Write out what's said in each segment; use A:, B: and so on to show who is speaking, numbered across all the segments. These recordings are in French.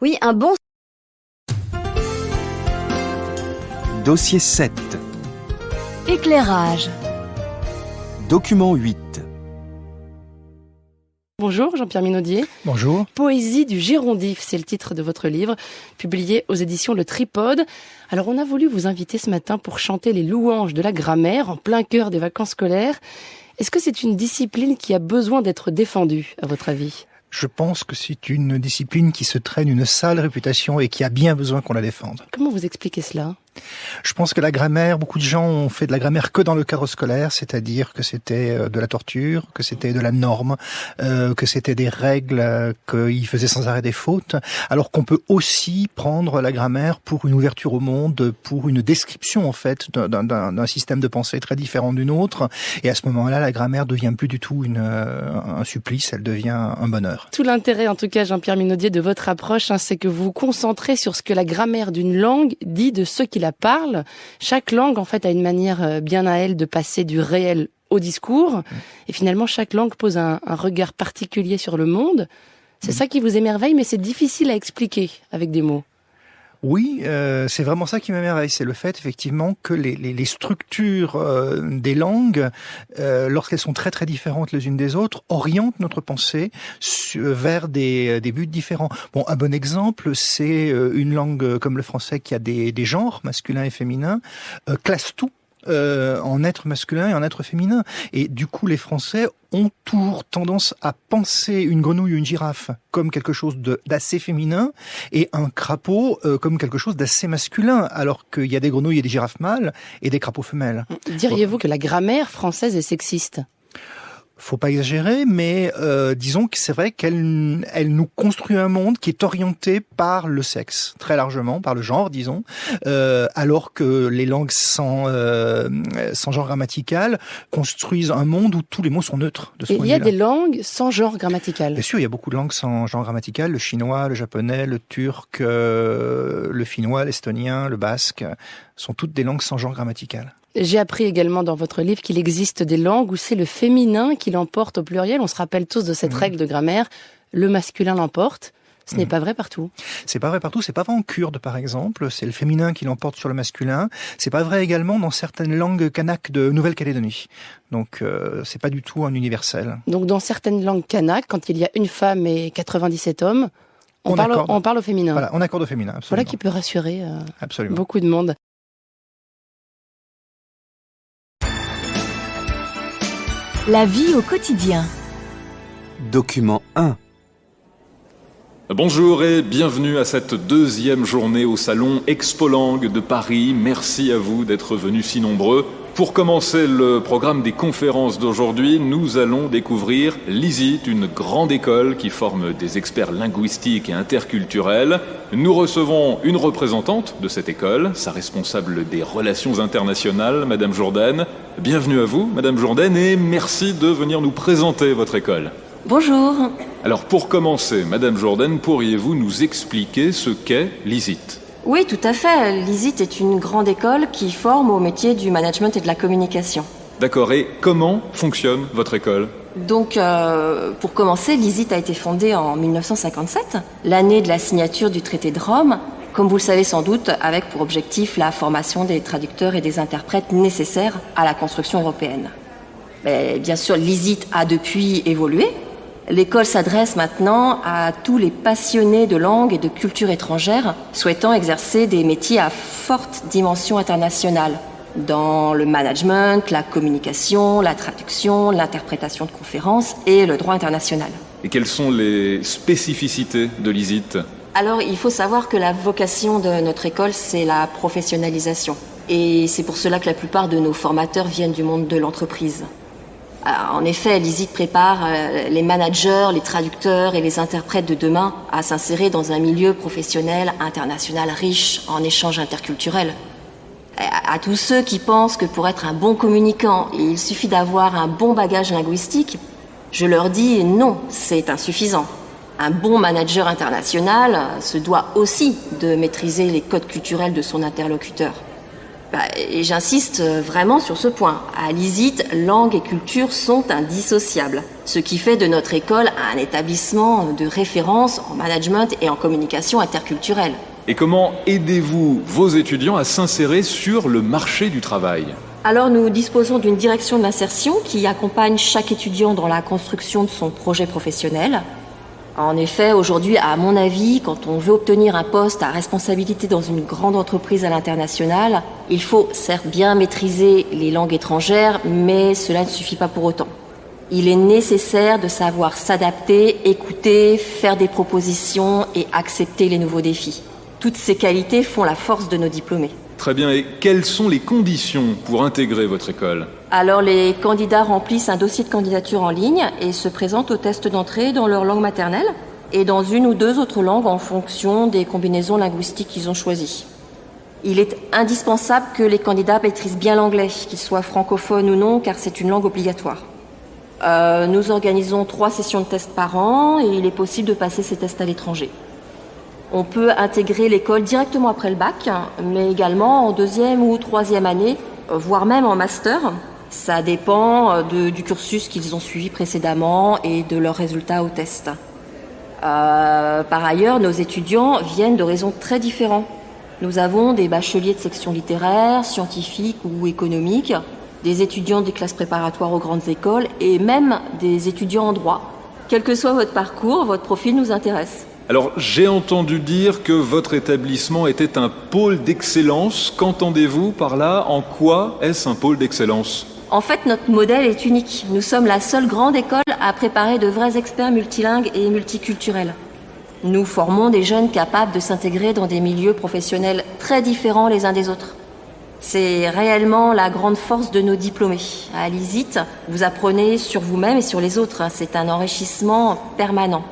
A: Oui, un bon...
B: Dossier 7.
C: Éclairage.
B: Document 8.
D: Bonjour Jean-Pierre Minaudier.
E: Bonjour.
D: Poésie du gérondif, c'est le titre de votre livre, publié aux éditions Le Tripode. Alors on a voulu vous inviter ce matin pour chanter les louanges de la grammaire en plein cœur des vacances scolaires. Est-ce que c'est une discipline qui a besoin d'être défendue, à votre avis ?
E: Je pense que c'est une discipline qui se traîne une sale réputation et qui a bien besoin qu'on la défende.
D: Comment vous expliquez cela ?
E: Je pense que la grammaire, beaucoup de gens ont fait de la grammaire que dans le cadre scolaire, c'est-à-dire que c'était de la torture, que c'était de la norme, que c'était des règles, qu'ils faisaient sans arrêt des fautes, alors qu'on peut aussi prendre la grammaire pour une ouverture au monde, pour une description en fait d'un système de pensée très différent d'une autre, et à ce moment-là, la grammaire devient plus du tout un supplice, elle devient un bonheur.
D: Tout l'intérêt, en tout cas, Jean-Pierre Minaudier, de votre approche, c'est que vous vous concentrez sur ce que la grammaire d'une langue dit de ceux qui la parlent. Chaque langue, en fait, a une manière bien à elle de passer du réel au discours. Et finalement, chaque langue pose un regard particulier sur le monde. C'est ça qui vous émerveille, mais c'est difficile à expliquer avec des mots.
E: Oui, c'est vraiment ça qui m'émerveille, c'est le fait effectivement que les structures des langues, lorsqu'elles sont très très différentes les unes des autres, orientent notre pensée vers des buts différents. Bon, un bon exemple, c'est une langue comme le français qui a des genres masculins et féminins, classe tout en être masculin et en être féminin. Et du coup, les Français ont toujours tendance à penser une grenouille ou une girafe comme quelque chose d'assez féminin et un crapaud comme quelque chose d'assez masculin, alors qu'il y a des grenouilles et des girafes mâles et des crapauds femelles.
D: Diriez-vous que la grammaire française est sexiste ?
E: Faut pas exagérer, mais disons que c'est vrai qu'elle nous construit un monde qui est orienté par le sexe, très largement, par le genre, disons, alors que les langues sans genre grammatical construisent un monde où tous les mots sont neutres. De ce point de vue-là.
D: Il y a des langues sans genre grammatical.
E: Bien sûr, il y a beaucoup de langues sans genre grammatical, le chinois, le japonais, le turc, le finnois, l'estonien, le basque, sont toutes des langues sans genre grammatical.
D: J'ai appris également dans votre livre qu'il existe des langues où c'est le féminin qui l'emporte au pluriel. On se rappelle tous de cette règle de grammaire. Le masculin l'emporte. Ce n'est pas vrai partout. C'est pas vrai partout.
E: C'est pas vrai en kurde, par exemple. C'est le féminin qui l'emporte sur le masculin. C'est pas vrai également dans certaines langues kanak de Nouvelle-Calédonie. Donc, c'est pas du tout un universel.
D: Donc, dans certaines langues kanak, quand il y a une femme et 97 hommes, on parle au féminin.
E: Voilà, on accorde au féminin, absolument.
D: Voilà qui peut rassurer
E: absolument.
D: Beaucoup de monde.
C: La vie au quotidien.
B: Document 1.
F: Bonjour et bienvenue à cette deuxième journée au salon Expolangue de Paris. Merci à vous d'être venus si nombreux. Pour commencer le programme des conférences d'aujourd'hui, nous allons découvrir l'ISIT, une grande école qui forme des experts linguistiques et interculturels. Nous recevons une représentante de cette école, sa responsable des relations internationales, Madame Jourdain. Bienvenue à vous, Madame Jourdain, et merci de venir nous présenter votre école.
G: Bonjour.
F: Alors pour commencer, Madame Jourdain, pourriez-vous nous expliquer ce qu'est l'ISIT ?
G: Oui, tout à fait. L'ISIT est une grande école qui forme au métier du management et de la communication.
F: D'accord, et comment fonctionne votre école ?
G: Donc, pour commencer, l'ISIT a été fondée en 1957, l'année de la signature du traité de Rome, comme vous le savez sans doute, avec pour objectif la formation des traducteurs et des interprètes nécessaires à la construction européenne. Mais bien sûr, l'ISIT a depuis évolué. L'école s'adresse maintenant à tous les passionnés de langue et de culture étrangère souhaitant exercer des métiers à forte dimension internationale dans le management, la communication, la traduction, l'interprétation de conférences et le droit international.
F: Et quelles sont les spécificités de l'ISIT ?
G: Alors, il faut savoir que la vocation de notre école, c'est la professionnalisation. Et c'est pour cela que la plupart de nos formateurs viennent du monde de l'entreprise. En effet, l'ISIT prépare les managers, les traducteurs et les interprètes de demain à s'insérer dans un milieu professionnel international riche en échanges interculturels. À tous ceux qui pensent que pour être un bon communicant, il suffit d'avoir un bon bagage linguistique, je leur dis non, c'est insuffisant. Un bon manager international se doit aussi de maîtriser les codes culturels de son interlocuteur. Et j'insiste vraiment sur ce point. À l'ISIT, langue et culture sont indissociables, ce qui fait de notre école un établissement de référence en management et en communication interculturelle.
F: Et comment aidez-vous vos étudiants à s'insérer sur le marché du travail ?
G: Alors nous disposons d'une direction de l'insertion qui accompagne chaque étudiant dans la construction de son projet professionnel. En effet, aujourd'hui, à mon avis, quand on veut obtenir un poste à responsabilité dans une grande entreprise à l'international, il faut certes bien maîtriser les langues étrangères, mais cela ne suffit pas pour autant. Il est nécessaire de savoir s'adapter, écouter, faire des propositions et accepter les nouveaux défis. Toutes ces qualités font la force de nos diplômés.
F: Très bien, et quelles sont les conditions pour intégrer votre école ?
G: Alors les candidats remplissent un dossier de candidature en ligne et se présentent au test d'entrée dans leur langue maternelle et dans une ou deux autres langues en fonction des combinaisons linguistiques qu'ils ont choisies. Il est indispensable que les candidats maîtrisent bien l'anglais, qu'ils soient francophones ou non, car c'est une langue obligatoire. Nous organisons 3 sessions de tests par an et il est possible de passer ces tests à l'étranger. On peut intégrer l'école directement après le bac, mais également en 2e ou 3e année, voire même en master. Ça dépend du cursus qu'ils ont suivi précédemment et de leurs résultats au test. Par ailleurs, nos étudiants viennent d'horizons très différents. Nous avons des bacheliers de section littéraire, scientifique ou économique, des étudiants des classes préparatoires aux grandes écoles et même des étudiants en droit. Quel que soit votre parcours, votre profil nous intéresse.
F: Alors, j'ai entendu dire que votre établissement était un pôle d'excellence. Qu'entendez-vous par là ? En quoi est-ce un pôle d'excellence ?
G: En fait, notre modèle est unique. Nous sommes la seule grande école à préparer de vrais experts multilingues et multiculturels. Nous formons des jeunes capables de s'intégrer dans des milieux professionnels très différents les uns des autres. C'est réellement la grande force de nos diplômés. À l'ISIT, vous apprenez sur vous-même et sur les autres. C'est un enrichissement permanent.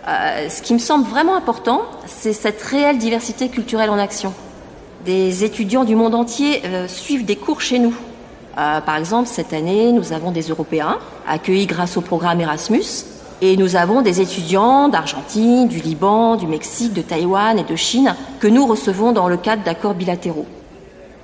G: Ce qui me semble vraiment important, c'est cette réelle diversité culturelle en action. Des étudiants du monde entier suivent des cours chez nous. Par exemple, cette année, nous avons des Européens accueillis grâce au programme Erasmus et nous avons des étudiants d'Argentine, du Liban, du Mexique, de Taïwan et de Chine que nous recevons dans le cadre d'accords bilatéraux.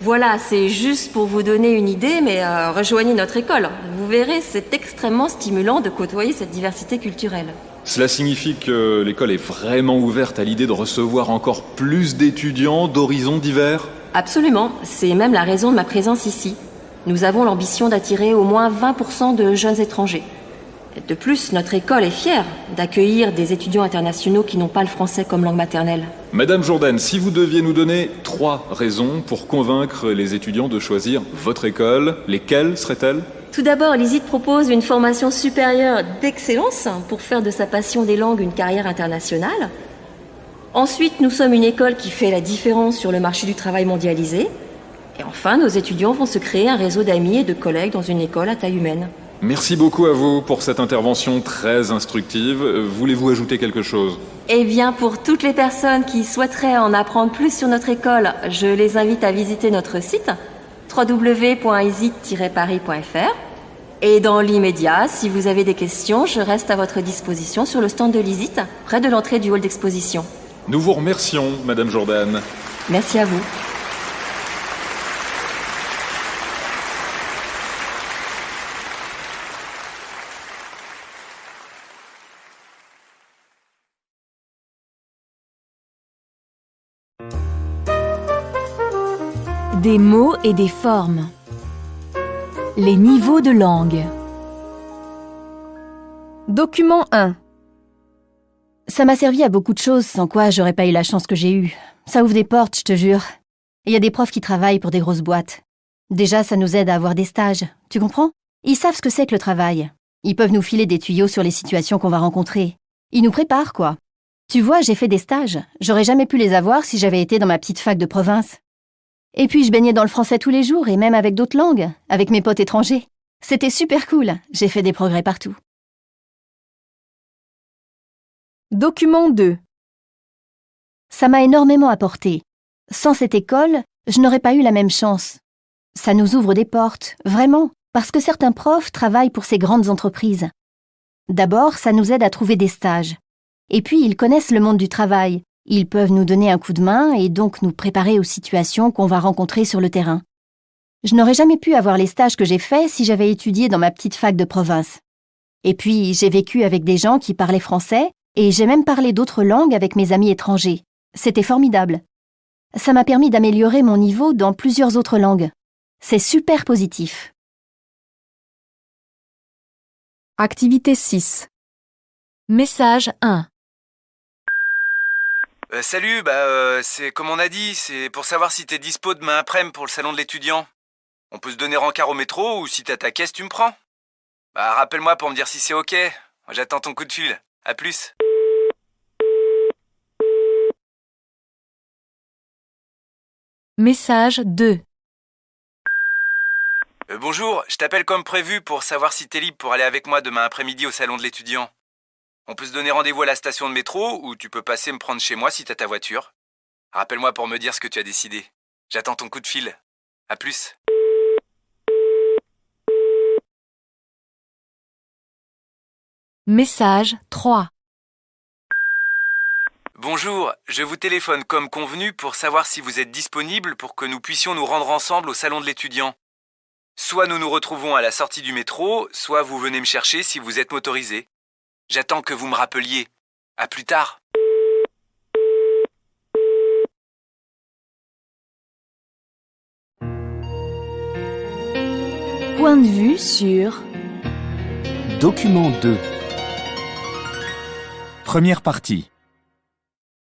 G: Voilà, c'est juste pour vous donner une idée, mais rejoignez notre école. Vous verrez, c'est extrêmement stimulant de côtoyer cette diversité culturelle.
F: Cela signifie que l'école est vraiment ouverte à l'idée de recevoir encore plus d'étudiants d'horizons divers ?
G: Absolument, c'est même la raison de ma présence ici. Nous avons l'ambition d'attirer au moins 20% de jeunes étrangers. De plus, notre école est fière d'accueillir des étudiants internationaux qui n'ont pas le français comme langue maternelle.
F: Madame Jourdain, si vous deviez nous donner 3 raisons pour convaincre les étudiants de choisir votre école, lesquelles seraient-elles ?
G: Tout d'abord, l'ISIT propose une formation supérieure d'excellence pour faire de sa passion des langues une carrière internationale. Ensuite, nous sommes une école qui fait la différence sur le marché du travail mondialisé. Et enfin, nos étudiants vont se créer un réseau d'amis et de collègues dans une école à taille humaine.
F: Merci beaucoup à vous pour cette intervention très instructive. Voulez-vous ajouter quelque chose ?
G: Eh bien, pour toutes les personnes qui souhaiteraient en apprendre plus sur notre école, je les invite à visiter notre site www.isit-paris.fr. Et dans l'immédiat, si vous avez des questions, je reste à votre disposition sur le stand de l'ISIT, près de l'entrée du hall d'exposition.
F: Nous vous remercions, Madame Jourdain.
G: Merci à vous.
C: Des mots et des formes. Les niveaux de langue. Document 1. Ça m'a servi à beaucoup de choses, sans quoi j'aurais pas eu la chance que j'ai eue. Ça ouvre des portes, je te jure. Il y a des profs qui travaillent pour des grosses boîtes. Déjà, ça nous aide à avoir des stages. Tu comprends ? Ils savent ce que c'est que le travail. Ils peuvent nous filer des tuyaux sur les situations qu'on va rencontrer. Ils nous préparent, quoi. Tu vois, j'ai fait des stages. J'aurais jamais pu les avoir si j'avais été dans ma petite fac de province. Et puis, je baignais dans le français tous les jours, et même avec d'autres langues, avec mes potes étrangers. C'était super cool, j'ai fait des progrès partout. Document 2. Ça m'a énormément apporté. Sans cette école, je n'aurais pas eu la même chance. Ça nous ouvre des portes, vraiment, parce que certains profs travaillent pour ces grandes entreprises. D'abord, ça nous aide à trouver des stages. Et puis, ils connaissent le monde du travail, Ils peuvent nous donner un coup de main et donc nous préparer aux situations qu'on va rencontrer sur le terrain. Je n'aurais jamais pu avoir les stages que j'ai faits si j'avais étudié dans ma petite fac de province. Et puis, j'ai vécu avec des gens qui parlaient français et j'ai même parlé d'autres langues avec mes amis étrangers. C'était formidable. Ça m'a permis d'améliorer mon niveau dans plusieurs autres langues. C'est super positif.
A: Activité 6. Message 1.
H: Salut, c'est comme on a dit, c'est pour savoir si t'es dispo demain après-midi pour le salon de l'étudiant. On peut se donner rencard au métro ou si t'as ta caisse, tu me prends. Rappelle-moi pour me dire si c'est ok. J'attends ton coup de fil. À plus.
A: Message 2.
H: Bonjour, je t'appelle comme prévu pour savoir si t'es libre pour aller avec moi demain après-midi au salon de l'étudiant. On peut se donner rendez-vous à la station de métro ou tu peux passer me prendre chez moi si t'as ta voiture. Rappelle-moi pour me dire ce que tu as décidé. J'attends ton coup de fil. À plus.
A: Message 3.
H: Bonjour, je vous téléphone comme convenu pour savoir si vous êtes disponible pour que nous puissions nous rendre ensemble au salon de l'étudiant. Soit nous nous retrouvons à la sortie du métro, soit vous venez me chercher si vous êtes motorisé. J'attends que vous me rappeliez. À plus tard.
A: Point de vue sur
B: Document 2. Première partie.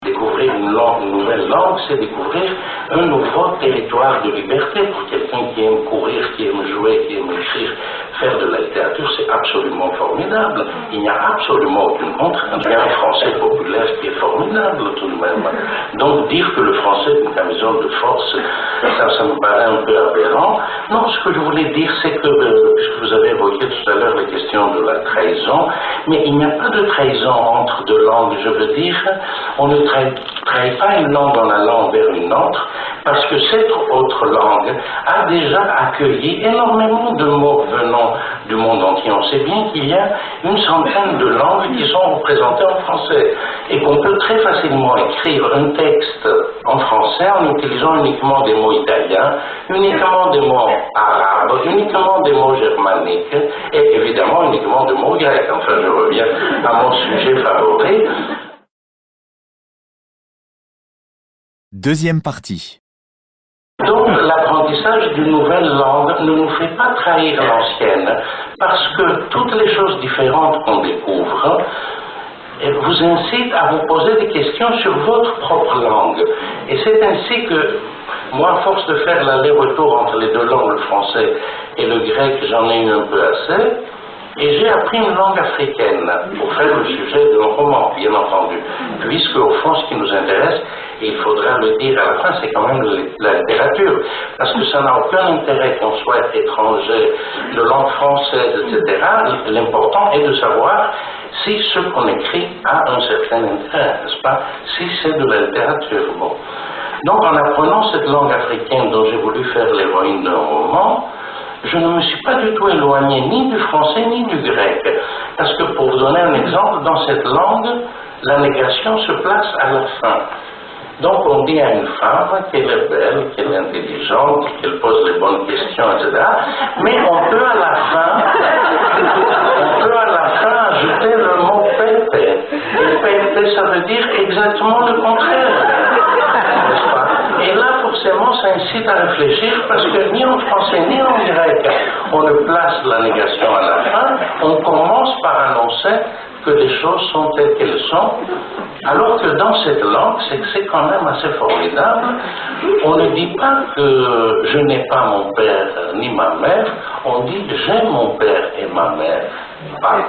I: Découvrir une nouvelle langue, c'est découvrir un nouveau territoire de liberté pour quelqu'un qui aime courir, qui aime jouer, qui aime écrire. Faire de la littérature, c'est absolument formidable. Il n'y a absolument aucune contrainte. Il y a un français populaire qui est formidable tout de même. Donc dire que le français est une camisole de force, ça me paraît un peu aberrant. Non, ce que je voulais dire, c'est que, puisque vous avez évoqué tout à l'heure la question de la trahison, mais il n'y a pas de trahison entre deux langues. Je veux dire, on ne trahit pas une langue en allant vers une autre, parce que cette autre langue a déjà accueilli énormément de mots venant du monde entier. On sait bien qu'il y a une centaine de langues qui sont représentées en français et qu'on peut très facilement écrire un texte en français en utilisant uniquement des mots italiens, uniquement des mots arabes, uniquement des mots germaniques et évidemment uniquement des mots grecs. Enfin, je reviens à mon sujet favori.
B: Deuxième partie.
I: Donc, l'apprentissage d'une nouvelle langue ne nous fait pas trahir l'ancienne, parce que toutes les choses différentes qu'on découvre vous incitent à vous poser des questions sur votre propre langue. Et c'est ainsi que, moi, à force de faire l'aller-retour entre les deux langues, le français et le grec, j'en ai eu un peu assez. Et j'ai appris une langue africaine pour faire le sujet d'un roman, bien entendu. Puisque, au fond, ce qui nous intéresse, et il faudra le dire à la fin, c'est quand même la littérature. Parce que ça n'a aucun intérêt qu'on soit étranger de langue française, etc. L'important est de savoir si ce qu'on écrit a un certain intérêt, n'est-ce pas? Si c'est de la littérature. Bon. Donc, en apprenant cette langue africaine dont j'ai voulu faire l'héroïne d'un roman, je ne me suis pas du tout éloigné ni du français ni du grec. Parce que pour vous donner un exemple, dans cette langue, la négation se place à la fin. Donc on dit à une femme qu'elle est belle, qu'elle est intelligente, qu'elle pose les bonnes questions, etc. Mais on peut à la fin ajouter le mot pépé. Et pépé, ça veut dire exactement le contraire. N'est-ce pas? Et là, forcément, ça incite à réfléchir parce que ni en français ni en grec, on ne place la négation à la fin. On commence par annoncer que les choses sont telles qu'elles sont, alors que dans cette langue, c'est quand même assez formidable. On ne dit pas que je n'ai pas mon père ni ma mère, on dit j'ai mon père et ma mère. Pas.